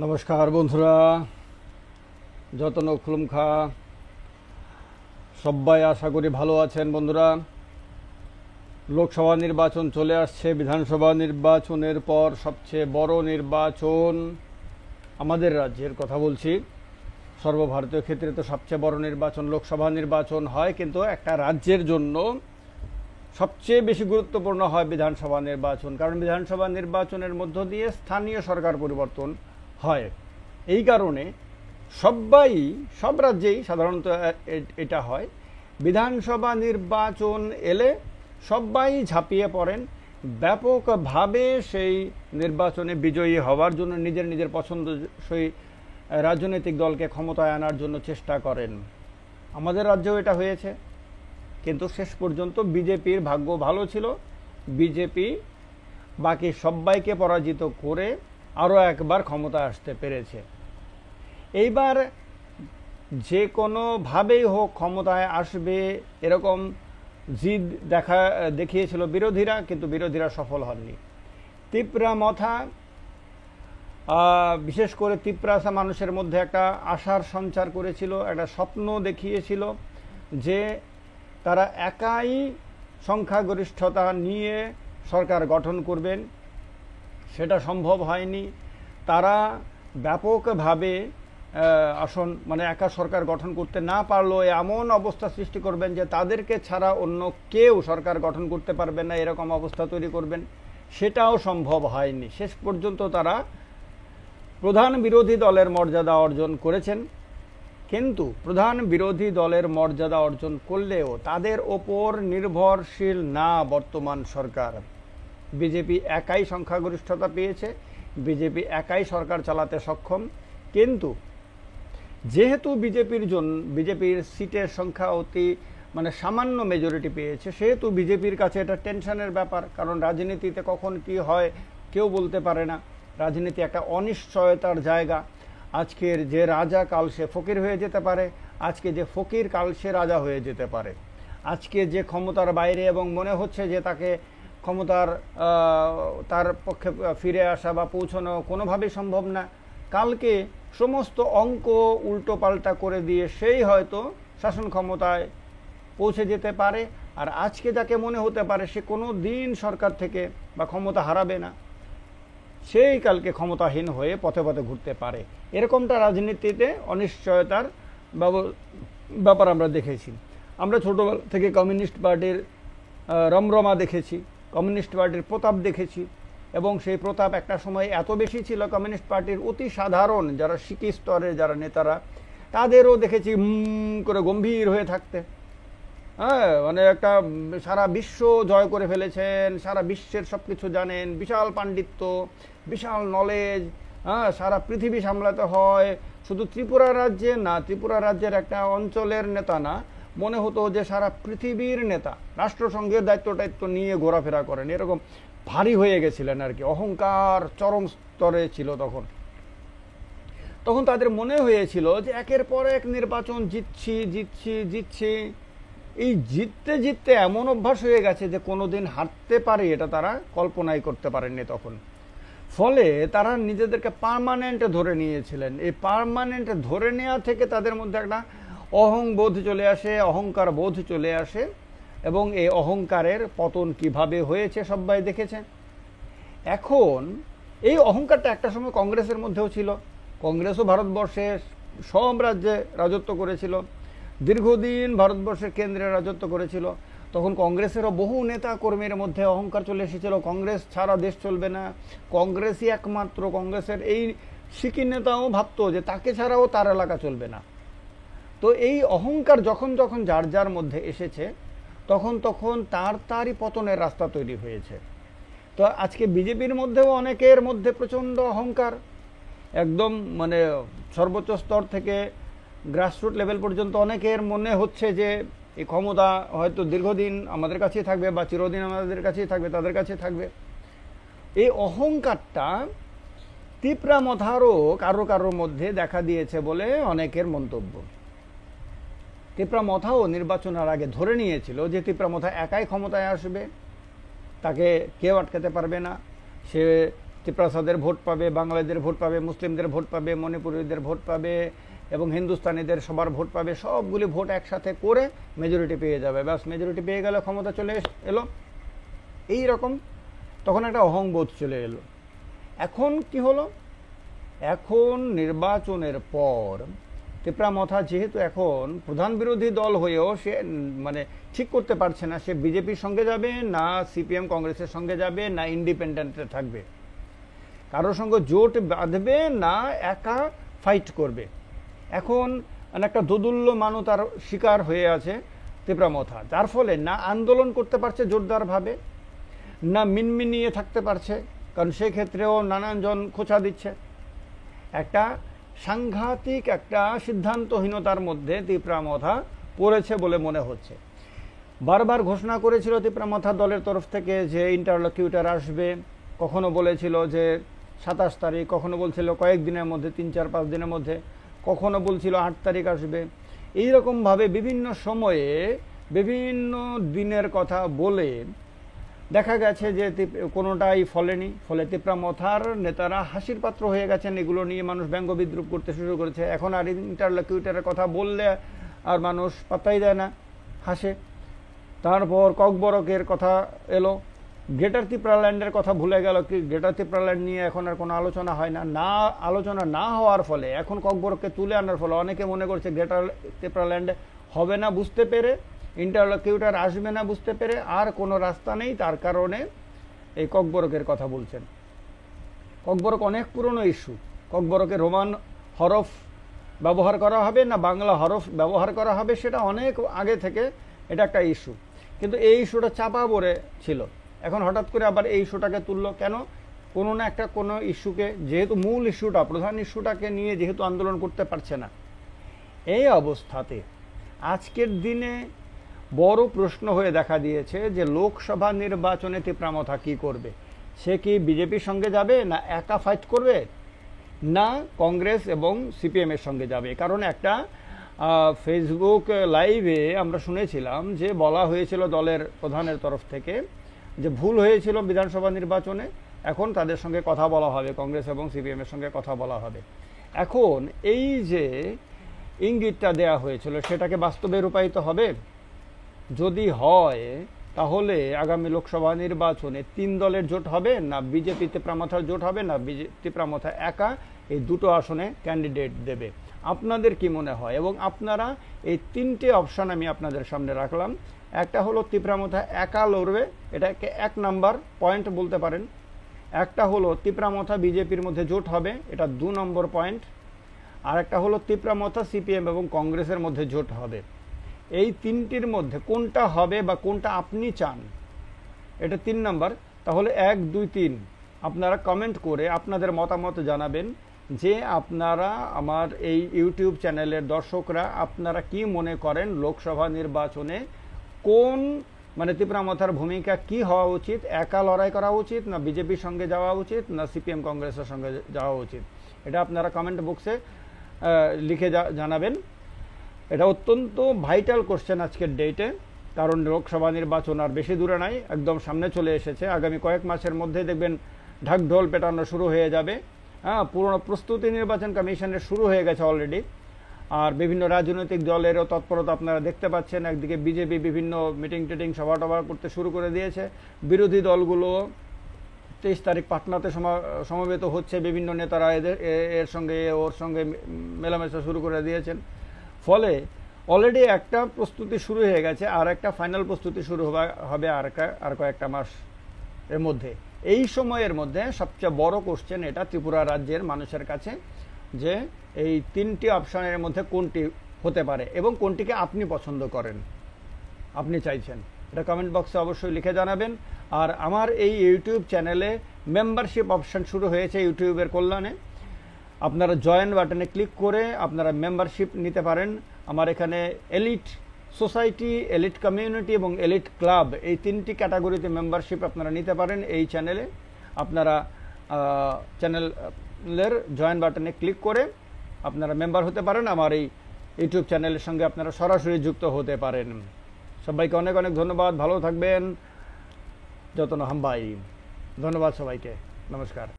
নমস্কার বন্ধুরা, যতন খুলুমখা সবাই আশা করি ভালো আছেন। বন্ধুরা, লোকসভা নির্বাচন চলে আসছে। বিধানসভা নির্বাচনের পর সবচেয়ে বড় নির্বাচন আমাদের রাজ্যের কথা বলছি। সর্বভারতীয় ক্ষেত্রে তো সবচেয়ে বড় নির্বাচন লোকসভা নির্বাচন হয়, কিন্তু একটা রাজ্যের জন্য সবচেয়ে বেশি গুরুত্বপূর্ণ হয় বিধানসভা নির্বাচন, কারণ বিধানসভা নির্বাচনের মধ্য দিয়ে স্থানীয় সরকার পরিবর্তন হয়। এই কারণে সব রাজ্যেই সাধারণত এটা হয়। বিধানসভা নির্বাচন এলে সবাই ঝাঁপিয়ে পড়েন, ব্যাপকভাবে সেই নির্বাচনে বিজয়ী হওয়ার জন্য নিজের নিজের পছন্দসই রাজনৈতিক দলকে ক্ষমতায় আনার জন্য চেষ্টা করেন। আমাদের রাজ্যেও এটা হয়েছে, কিন্তু শেষ পর্যন্ত বিজেপির ভাগ্য ভালো ছিল। বিজেপি বাকি সবাইকে পরাজিত করে আরও একবার ক্ষমতায় আসতে পেরেছে। এইবার যে কোনোভাবেই হোক ক্ষমতায় আসবে এরকম জিদ দেখিয়েছিল বিরোধীরা, কিন্তু বিরোধীরা সফল হননি। তিপ্রামথা বিশেষ করে তিপ্রাসা মানুষের মধ্যে একটা আশার সঞ্চার করেছিল, একটা স্বপ্ন দেখিয়েছিল যে তারা একাই সংখ্যাগরিষ্ঠতা নিয়ে সরকার গঠন করবেন। সেটা সম্ভব হয়নি। তারা ব্যাপকভাবে আসন একা সরকার গঠন করতে না পারলেও এমন অবস্থা সৃষ্টি করবেন যে তাদেরকে ছাড়া অন্য কেউ সরকার গঠন করতে পারবে না, এরকম অবস্থা তৈরি করবেন। সেটাও সম্ভব হয়নি। শেষ পর্যন্ত তারা প্রধান বিরোধী দলের মর্যাদা অর্জন করেছেন, কিন্তু প্রধান বিরোধী দলের মর্যাদা অর্জন করলেও তাদের ওপর নির্ভরশীল না বর্তমান সরকার। বিজেপি একাই সংখ্যাগরিষ্ঠতা পেয়েছে, বিজেপি একাই সরকার চালাতে সক্ষম, কিন্তু যেহেতু বিজেপির সিটের সংখ্যা অতি সামান্য মেজরিটি পেয়েছে, সেহেতু বিজেপির কাছে এটা টেনশনের ব্যাপার। কারণ রাজনীতিতে কখন কি হয় কেউ বলতে পারে না। রাজনীতি একটা অনিশ্চয়তার জায়গা। আজকের যে রাজা কাল সে ফকির হয়ে যেতে পারে, আজকে যে ফকির কাল সে রাজা হয়ে যেতে পারে। আজকে যে ক্ষমতার বাইরে এবং মনে হচ্ছে যে তাকে তার পক্ষে ফিরে আসা বা পৌঁছানো কোনোভাবেই সম্ভব না, কালকে সমস্ত অঙ্ক উল্টো পাল্টা করে দিয়ে সেই হয়তো শাসন ক্ষমতায় পৌঁছে যেতে পারে। আর আজকে যাকে মনে হতে পারে সে কোনো দিন সরকার থেকে বা ক্ষমতা হারাবে না, সেই কালকে ক্ষমতাহীন হয়ে পথে পথে ঘুরতে পারে। এরকমটা রাজনীতিতে অনিশ্চয়তার ব্যাপার আমরা দেখেছি। আমরা ছোটবেলা থেকে কমিউনিস্ট পার্টির রমরমা দেখেছি, কমিউনিস্ট পার্টির প্রতাপ দেখেছি, এবং সেই প্রতাপ একটা সময় এত বেশি ছিল কমিউনিস্ট পার্টির অতি সাধারণ যারা শিকি স্তরের যারা নেতারা, তাদেরও দেখেছি করে গম্ভীর হয়ে থাকতে। একটা সারা বিশ্ব জয় করে ফেলেছেন, সারা বিশ্বের সব কিছু জানেন, বিশাল পাণ্ডিত্য, বিশাল নলেজ, সারা পৃথিবী সামলাতে হয়। শুধু ত্রিপুরা রাজ্যে না, ত্রিপুরা রাজ্যের একটা অঞ্চলের নেতা না, মনে হতো যে সারা পৃথিবীর নেতা, রাষ্ট্রসংঘের দায়িত্ব নিয়ে ঘোরাফেরা করেন, এরকম ভারী হয়ে গেছিলেন আর কি। অহংকার চরম স্তরে ছিল তখন তাদের মনে হয়েছিল যে একের পর এক নির্বাচন জিতছি। এই জিততে এমন অভ্যাস হয়ে গেছে যে কোনোদিন হারতে পারে এটা তারা কল্পনাই করতে পারেননি তখন। ফলে তারা নিজেদেরকে পার্মানেন্ট ধরে নিয়েছিলেন। এই পার্মানেন্ট ধরে নেওয়া থেকে তাদের মধ্যে একটা অহংবোধ চলে আসে, অহংকার বোধ চলে আসে, এবং এই অহংকারের পতন কিভাবে হয়েছে সবাই দেখেছে। এখন এই অহংকারটা একটা সময় কংগ্রেসের মধ্যেও ছিল। কংগ্রেসও ভারতবর্ষে সব রাজ্যে রাজত্ব করেছিল, দীর্ঘদিন ভারতবর্ষের কেন্দ্রে রাজত্ব করেছিল। তখন কংগ্রেসেরও বহু নেতা কর্মীর মধ্যে অহংকার চলে এসেছিল, কংগ্রেস ছাড়া দেশ চলবে না, কংগ্রেসই একমাত্র। কংগ্রেসের এই শিকি নেতাও ভাবতো যে তাকে ছাড়াও তার এলাকা চলবে না। তো এই অহংকার যখন যার যার মধ্যে এসেছে, তখন তারই পতনের রাস্তা তৈরি হয়েছে। তো আজকে বিজেপির মধ্যেও অনেকের মধ্যে প্রচণ্ড অহংকার, একদম সর্বোচ্চ স্তর থেকে গ্রাসরুট লেভেল পর্যন্ত অনেকের মনে হচ্ছে যে এই ক্ষমতা হয়তো দীর্ঘদিন আমাদের কাছেই থাকবে বা চিরদিন আমাদের কাছেই থাকবে, তাদের কাছে থাকবে। এই অহংকারটা তিপ্রামথারও কারোর মধ্যে দেখা দিয়েছে বলে অনেকের মন্তব্য। তিপ্রামথাও নির্বাচনের আগে ধরে নিয়েছিল যে তিপ্রামথা একাই ক্ষমতায় আসবে, তাকে কেউ আটকাতে পারবে না, সে ত্রিপ্রাসাদের ভোট পাবে, বাঙালিদের ভোট পাবে, মুসলিমদের ভোট পাবে, মণিপুরীদের ভোট পাবে এবং হিন্দুস্তানিদের সবার ভোট পাবে, সবগুলি ভোট একসাথে করে মেজরিটি পেয়ে যাবে। ব্যাস, মেজরিটি পেয়ে গেলে ক্ষমতা চলে এলো। এই রকম তখন একটা অহংবোধ চলে এলো। এখন কি হলো? এখন নির্বাচনের পর তিপ্রামথা যেহেতু এখন প্রধান বিরোধী দল হয়েও সে মানে ঠিক করতে পারছে না সে বিজেপির সঙ্গে যাবে না সিপিএম কংগ্রেসের সঙ্গে যাবে না ইন্ডিপেন্ডেন্টে থাকবে, কারোর সঙ্গে জোট বাঁধবে না একা ফাইট করবে। এখন একটা দোদুল্যমানতার শিকার হয়ে আছে তিপ্রামথা, যার ফলে না আন্দোলন করতে পারছে জোরদারভাবে, না মিনমিনিয়ে থাকতে পারছে, কারণ সেক্ষেত্রেও নানানজন খোঁচা দিচ্ছে। একটা সাংঘাতিক একটা সিদ্ধান্তহীনতার মধ্যে তিপ্রামথা পড়েছে বলে মনে হচ্ছে। বারবার ঘোষণা করেছিল তিপ্রামথা দলের তরফ থেকে যে ইন্টারলকিউটার আসবে, কখনো বলেছিল যে 27 তারিখ, কখনো বলছিল কয়েকদিনের মধ্যে, 3-4-5 দিনের মধ্যে, কখনো বলছিল 8 তারিখ আসবে। এইরকমভাবে বিভিন্ন সময়ে বিভিন্ন দিনের কথা বলে দেখা গেছে যে কোনোটাই ফলেনি। ফলে তিপ্রামথার নেতারা হাসির পাত্র হয়ে গেছেন, এগুলো নিয়ে মানুষ ব্যঙ্গ বিদ্রুপ করতে শুরু করেছে। এখন আর ইন্টারলকিউটারের কথা বললে আর মানুষ পাত্তাই দেয় না, হাসে। তারপর ককবরকের কথা এলো, গ্রেটার ত্রিপুরাল্যান্ডের কথা ভুলে গেল। কি গ্রেটার ত্রিপুরাল্যান্ড নিয়ে এখন আর কোনো আলোচনা হয় না। আলোচনা না হওয়ার ফলে এখন ককবরককে তুলে আনার ফলে অনেকে মনে করছে গ্রেটার ত্রিপুরাল্যান্ড হবে না বুঝতে পেরে, ইন্টারলকিউটার আসবে না বুঝতে পেরে, আর কোনো রাস্তা নেই, তার কারণে এই ককবরকের কথা বলছেন। ককবরক অনেক পুরনো ইস্যু। ককবরকে রোমান হরফ ব্যবহার করা হবে না বাংলা হরফ ব্যবহার করা হবে, সেটা অনেক আগে থেকে এটা একটা ইস্যু, কিন্তু এই ইস্যুটা চাপা পড়ে ছিল। এখন হঠাৎ করে আবার এই ইস্যুটাকে তুললো কেন? কোনো না একটা কোনো ইস্যুকে, যেহেতু মূল ইস্যুটা, প্রধান ইস্যুটাকে নিয়ে যেহেতু আন্দোলন করতে পারছে না, এই অবস্থাতে আজকের দিনে বড় প্রশ্ন হয়ে দেখা দিয়েছে যে লোকসভা নির্বাচনে তিপ্রামথা কি করবে। সে কি বিজেপির সঙ্গে যাবে, না একা ফাইট করবে, না কংগ্রেস এবং সিপিএম এর সঙ্গে যাবে? কারণ একটা ফেসবুক লাইভে আমরা শুনেছিলাম যে বলা হয়েছিল দলের প্রধানের তরফ থেকে যে ভুল হয়েছিল বিধানসভা নির্বাচনে, এখন তাদের সঙ্গে কথা বলা হবে, কংগ্রেস এবং সিপিএম এর সঙ্গে কথা বলা হবে। এখন এই যে ইঙ্গিতটা দেয়া হয়েছিল সেটাকে বাস্তবে রূপায়িত হবে? যদি হয় তাহলে আগামী লোকসভা নির্বাচনে 3 দলের জোট হবে, না বিজেপি তিপ্রামথার জোট হবে, না তিপ্রামথা একা এই দুটো আসনে ক্যান্ডিডেট দেবে? আপনাদের কি মনে হয়? এবং আপনারা এই 3টে অপশন আমি আপনাদের সামনে রাখলাম। একটা হলো তিপ্রামথা একা লড়বে, এটাকে 1 নাম্বার পয়েন্ট বলতে পারেন। একটা হলো তিপ্রামথা বিজেপির মধ্যে জোট হবে, এটা 2 নম্বর পয়েন্ট। আর একটা হলো তিপ্রামথা সিপিএম এবং কংগ্রেসের মধ্যে জোট হবে। এই 3টির মধ্যে কোনটা হবে বা কোনটা আপনি চান, এটা 3 নাম্বার। তাহলে 1, 2, 3 আপনারা কমেন্ট করে আপনাদের মতামত জানাবেন যে আপনারা, আমার এই ইউটিউব চ্যানেলের দর্শকরা, আপনারা কি মনে করেন লোকসভা নির্বাচনে কোন মানে তিপ্রামথার ভূমিকা কি হওয়া উচিত? একা লড়াই করা উচিত, না বিজেপির সঙ্গে যাওয়া উচিত, না সিপিএম কংগ্রেসের সঙ্গে যাওয়া উচিত? এটা আপনারা কমেন্ট বক্সে লিখে জানাবেন। এটা অত্যন্ত ভাইটাল কোশ্চেন আজকের ডেটে, কারণ লোকসভা নির্বাচন আর বেশি দূরে নাই, একদম সামনে চলে এসেছে। আগামী কয়েক মাসের মধ্যে দেখবেন ঢাকঢোল পেটানো শুরু হয়ে যাবে। পুরনো প্রস্তুতি নির্বাচন কমিশনের শুরু হয়ে গেছে অলরেডি। আর বিভিন্ন রাজনৈতিক দলেরও তৎপরতা আপনারা দেখতে পাচ্ছেন। একদিকে বিজেপি বিভিন্ন মিটিং টিটিং সভা টভা করতে শুরু করে দিয়েছে, বিরোধী দলগুলো 23 তারিখ পাটনাতে সমবেত হচ্ছে, বিভিন্ন নেতারা এর সঙ্গে ওর সঙ্গে মেলামেশা শুরু করে দিয়েছেন। ফলে অলরেডি একটা প্রস্তুতি শুরু হয়ে গেছে, আর একটা ফাইনাল প্রস্তুতি শুরু হবে আর কয়েকটা মাস এর মধ্যে। এই সময়ের মধ্যে সবচেয়ে বড় কোশ্চেন এটা ত্রিপুরা রাজ্যের মানুষের কাছে, যে এই 3টি অপশনের মধ্যে কোনটি হতে পারে এবং কোনটিকে আপনি পছন্দ করেন, আপনি চাইছেন। এটা কমেন্ট বক্সে অবশ্যই লিখে জানাবেন। আর আমার এই ইউটিউব চ্যানেলে মেম্বারশিপ অপশন শুরু হয়েছে ইউটিউবের কল্যাণে। আপনারা জয়েন বাটনে ক্লিক করে আপনারা মেম্বারশিপ নিতে পারেন। আমার এখানে এলিট সোসাইটি, এলিট কমিউনিটি এবং এলিট ক্লাব, এই 3টি ক্যাটাগরিতে মেম্বারশিপ আপনারা নিতে পারেন এই চ্যানেলে। আপনারা চ্যানেলের জয়েন বাটনে ক্লিক করে আপনারা মেম্বার হতে পারেন, আমার এই ইউটিউব চ্যানেলের সঙ্গে আপনারা সরাসরি যুক্ত হতে পারেন। সবাইকে অনেক অনেক ধন্যবাদ, ভালো থাকবেন। যতন হাম্বাই। ধন্যবাদ সবাইকে, নমস্কার।